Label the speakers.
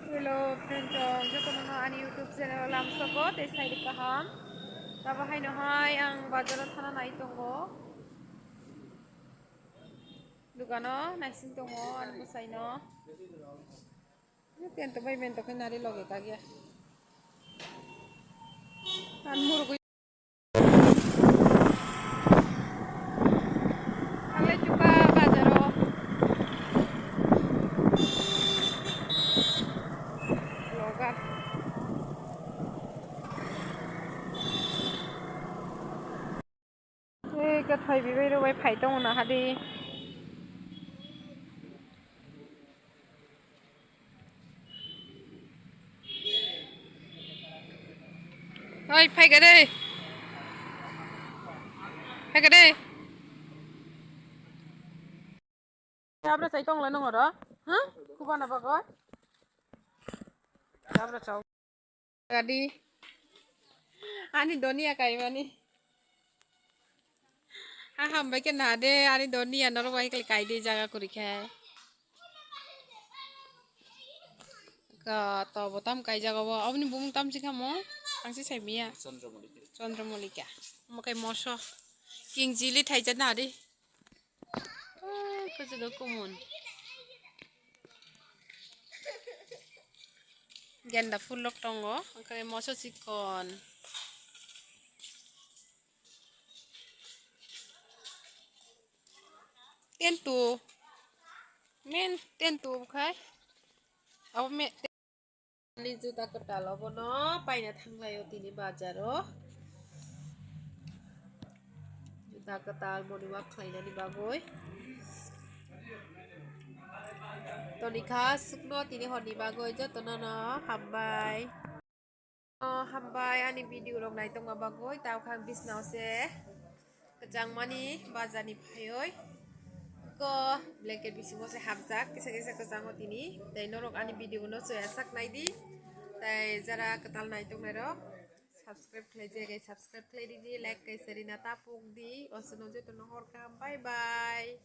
Speaker 1: Hello, friend chong. Joto no ani YouTube channel lam soko te sai kaham. Taba hai no hai ang bajarat thana nai tongo. Dukano naisin tongo an busai no. Ten to bai ben to kenari loge kagya. An murgu. Ale chuka bajaro. Loga. Cái thầy bị bây giờ phải tông nó đi. Ôi phải cái đây. Phải cái đây. Abra sai tong lano ngoro. Hah? Kuba na bagoy. Abra chau. Gadi. Ani doni akai mani. Ham bai ken na de ani doni anoro bai kai de jaga kuri khai. Ka to botam kai jaga bo awni bum tam sikha mo. Angsi sai mia. Chandramulika. Mo kai moso. King jili thai jana di. Ko jado kumun. Genda full lok tongo. Angkai moso sikon. Tentu. Men tentu khai. Aw me ni juta ketalo bono paina thanglai otini bazaro. Juta ketal moni wak khlaina ni bagoy. Toni khas sukno tini honi bagoy joto no hambai. Hambai ani video rok nai tonga bagoy taw khang bisnaw se kejang mani bazani phayoy. Ko blanket bisingo se habjak kisa kisa kejang otini dai norok ani video no soya sak nai di. Tai jara ketal nai tong rok subscribe khlai je subscribe khlai di like kai serina tapuk di osono joto no hor kam bye bye.